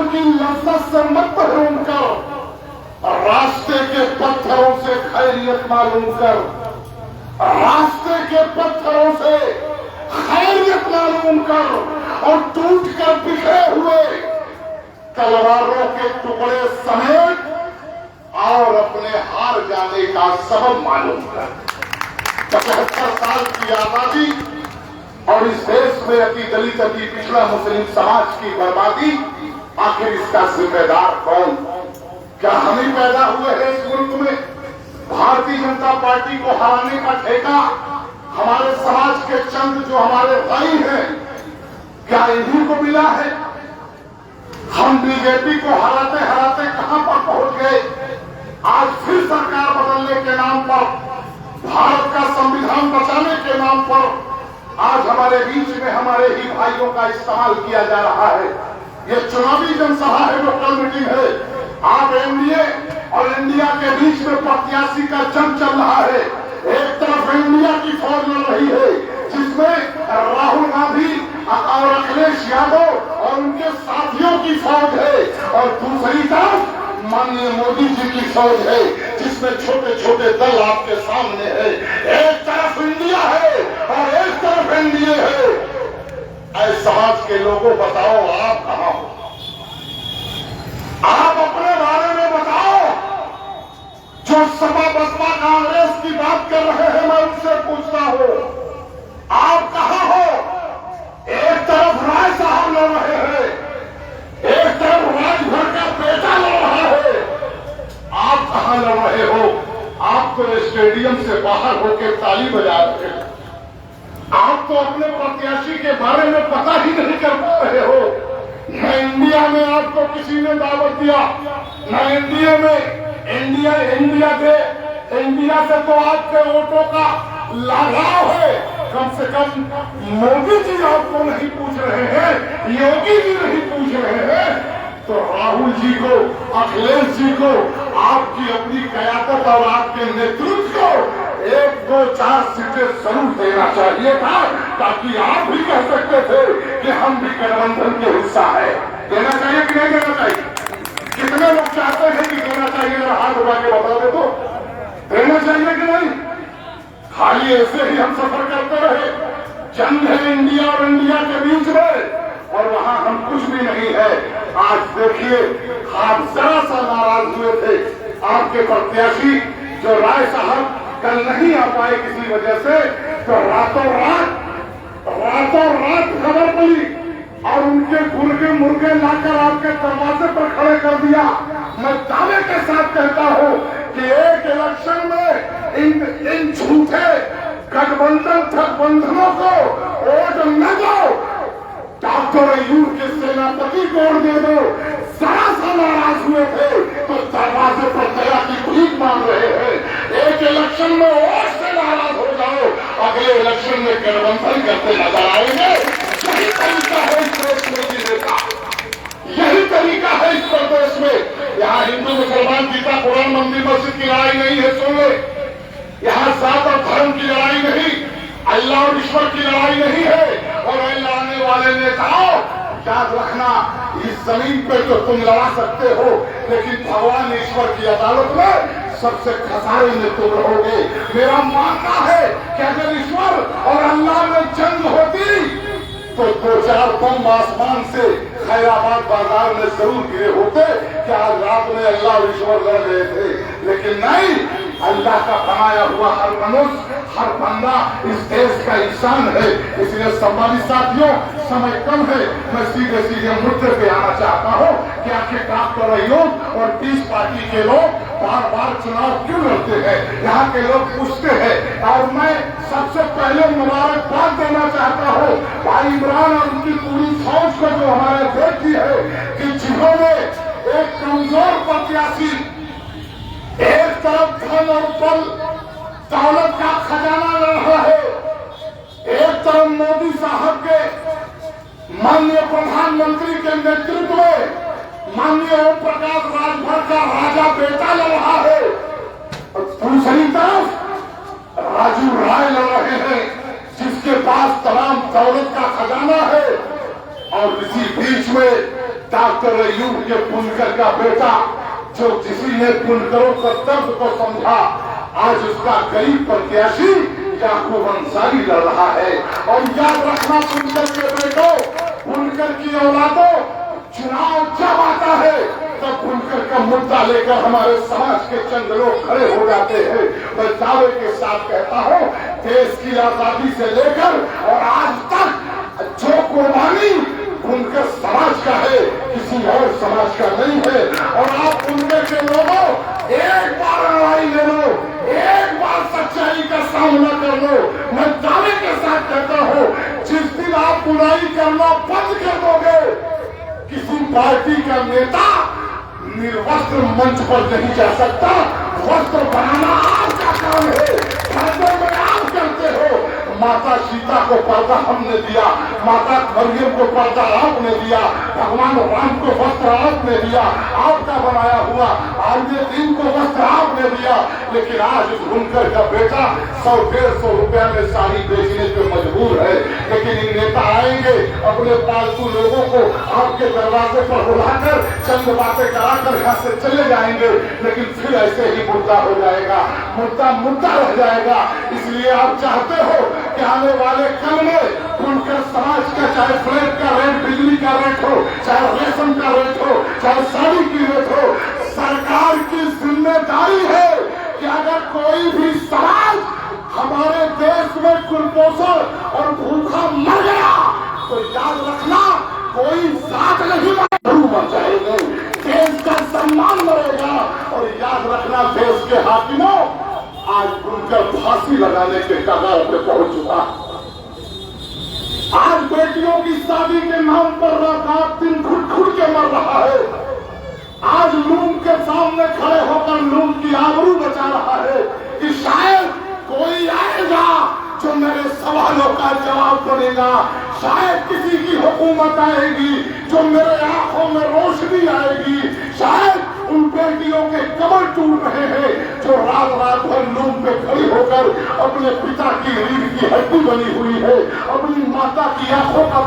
इल्म की लज्जत से मत महरूम कर, रास्ते के पत्थरों से खैरियत मालूम कर, रास्ते के पत्थरों से खैरियत मालूम कर और टूट कर बिखरे हुए तलवारों के टुकड़े समेत और अपने हार जाने का सबब मालूम कर। 75 साल की आजादी और इस देश में अति दलित अति पिछड़ा मुस्लिम समाज की बर्बादी, आखिर इसका जिम्मेदार कौन? क्या हम ही पैदा हुए हैं इस मुल्क में? भारतीय जनता पार्टी को हराने का ठेका हमारे समाज के चंद जो हमारे भाई हैं, क्या इन्हीं को मिला है? हम बीजेपी को हराते हराते कहां पर पहुंच गए? आज फिर सरकार बदलने के नाम पर, भारत का संविधान बचाने के नाम पर आज हमारे बीच में हमारे ही भाइयों का इस्तेमाल किया जा रहा है। ये चुनावी जनसभा है, लोकल मीटिंग है। आप एनडीए और इंडिया के बीच में प्रत्याशी का जंग चल रहा है। एक तरफ इंडिया की फौज लड़ रही है जिसमें राहुल गांधी और अखिलेश यादव और उनके साथियों की फौज है, और दूसरी तरफ माननीय मोदी जी की फौज है जिसमें छोटे छोटे दल आपके सामने है। एक तरफ इंडिया है और एक तरफ एनडीए है। ऐ समाज के लोगों, बताओ आप कहां हो? आप अपने बारे में बताओ। जो सपा बसपा कांग्रेस की बात कर रहे हैं, मैं उनसे पूछता हूं, आप कहां हो? एक तरफ राय साहब लड़ रहे हैं, एक तरफ राजभर का बेटा लड़ रहा है। आप कहां लड़ रहे हो? आप तो स्टेडियम से बाहर होकर ताली बजा रहे हो। आप तो अपने प्रत्याशी के बारे में पता ही नहीं कर पा रहे हो। न इंडिया में आपको किसी ने दावत दिया, न इंडिया में इंडिया से तो आपके वोटों का लगाव है। कम से कम मोदी जी आपको नहीं पूछ रहे हैं, योगी जी नहीं पूछ रहे हैं, तो राहुल जी को, अखिलेश जी को आपकी अपनी कयादत और आपके नेतृत्व को 1, 2, 4 सीटें जरूर देना चाहिए था, ताकि आप भी कह सकते थे कि हम भी गठबंधन के हिस्सा है। देना चाहिए कि नहीं देना चाहिए? कितने लोग चाहते हैं कि देना चाहिए? अगर हाथ उठा के बता दे तो देना चाहिए कि नहीं? खाली ऐसे ही हम सफर करते रहे। जंग है इंडिया और इंडिया के बीच में, और वहां हम कुछ भी नहीं है। आज देखिए, आप जरा सा नाराज हुए थे। आपके प्रत्याशी जो राय साहब कल नहीं आ पाए किसी वजह से, तो रातों रात खबर पड़ी और उनके गुर्गे मुर्गे लाकर आपके दरवाजे पर खड़े कर दिया। मैं दावे के साथ कहता हूं कि एक इलेक्शन में इन झूठे गठबंधनों को वोट न दो, डॉक्टर अयूब के सेनापति को वोट दे दो। जरा सा नाराज हुए थे तो दरवाजे पर दया की भीख मांग रहे हैं। एक इलेक्शन में वोट से नाराज हो जाओ, अगले इलेक्शन में गठबंधन करते नजर आएंगे। यही तरीका है इस देश में जीने का, यही तरीका है इस प्रदेश में। यहाँ हिंदू मुसलमान गीता कुरान मंदिर मस्जिद की लड़ाई नहीं है, सुन ले। यहाँ जात और धर्म की लड़ाई नहीं, अल्लाह और ईश्वर की लड़ाई नहीं है। और लड़ने वाले नेताओं, याद रखना, इस जमीन पे तो तुम लड़ा सकते हो, लेकिन भगवान ईश्वर की अदालत में सबसे खसारे में तुम रहोगे। मेरा मानना है कि अगर ईश्वर और अल्लाह में जंग होती तो 2-4 बम आसमान से खैराबाद बाजार में जरूर गिरे होते कि आज रात में अल्लाह और ईश्वर लड़ गए थे। लेकिन नहीं, अल्लाह का बनाया हुआ हर मनुष्य, हर बंदा इस देश का इंसान है। इसलिए सम्मानित साथियों, समय कम है, मैं सीधे मुद्दे पे आना चाहता हूँ कि आखिर डॉक्टर अयूब और 30 पार्टी के लोग बार बार चुनाव क्यों लड़ते हैं? यहाँ के लोग पूछते हैं। और मैं सबसे पहले मुबारकबाद देना चाहता हूँ भाई इमरान और उनकी पूरी फौज को, जो हमारे देश की है, कि जिन्होंने एक कमजोर प्रत्याशी, एक तरफ धन और बल दौलत का खजाना लड़ रहा है, एक तरफ मोदी साहब के माननीय प्रधानमंत्री के नेतृत्व में माननीय ओम प्रकाश राजभर का राजा बेटा लड़ रहा है, और दूसरी तरफ राजू राय लड़ रहे हैं जिसके पास तमाम दौलत का खजाना है। और इसी बीच में डॉक्टर अयूब के बुनकर का बेटा, जो किसी ने बुनकरों का दर्द को समझा, आज उसका गरीब प्रत्याशी याकूब अंसारी लड़ रहा है। और याद रखना बुनकर के बेटों, बुनकर की औलादों, चुनाव जब आता है तब बुनकर का मुद्दा लेकर हमारे समाज के चंद लोग खड़े हो जाते हैं। मैं दावे के साथ कहता हूँ, देश की आजादी से लेकर और आज तक जो कुर्बानी बुनकर समाज का है, किसी और समाज का नहीं है। और आप बुनकर के लोगों, एक बार लड़ाई ले लो, एक बार सच्चाई का सामना कर लो। मैं दावे के साथ कहता हूँ, जिस दिन आप बुराई करना बंद कर दोगे, किसी पार्टी का नेता निर्वस्त्र मंच पर नहीं जा सकता। वस्त्र बनाना आपका काम है, पर्दों में आप करते हो। माता सीता को पर्दा हमने दिया, माता मरियम को पर्दा आपने दिया, भगवान राम को वस्त्र आपने दिया, आपका बनाया हुआ आगे दिन को वस्त्र आपने दिया। लेकिन आज बुनकर का बेटा 100-150 रुपया में साड़ी बेचने पे मजबूर है। लेकिन इन नेता आएंगे, अपने पालतू लोगों को आपके दरवाजे पर बुलाकर चंद बातें कराकर यहाँ से चले जाएंगे। लेकिन फिर ऐसे ही मुद्दा हो जाएगा, मुद्दा रह जाएगा। इसलिए आप चाहते हो कि आने वाले कल में बुनकर समाज का, चाहे फ्लैट का रेट, बिजली का रेट हो, चाहे रेशन का रेट हो, चाहे साड़ी की रेट हो, सरकार की जिम्मेदारी है कि अगर कोई भी समाज हमारे देश में कुपोषण और भूखा मर गया तो याद रखना, कोई साथ नहीं मर जाएगा, देश का सम्मान मरेगा। और याद रखना, देश के हाकिमों, आज बुनकर फांसी लगाने के कगार पे पहुंच चुका। आज बेटियों की शादी के नाम पर रात दिन घुट के मर रहा है। आज लूम के सामने खड़े होकर लूम की आबरू बचा रहा है कि शायद कोई आएगा जो मेरे सवालों का जवाब देगा। शायद किसी की हुकूमत आएगी जो मेरे आंखों में रोशनी आएगी। शायद उन बेटियों के कमर टूट रहे हैं जो रात रात भर लूम पे खड़ी होकर अपने पिता की रीढ़ की हड्डी बनी हुई है, अपनी माता की आंखों का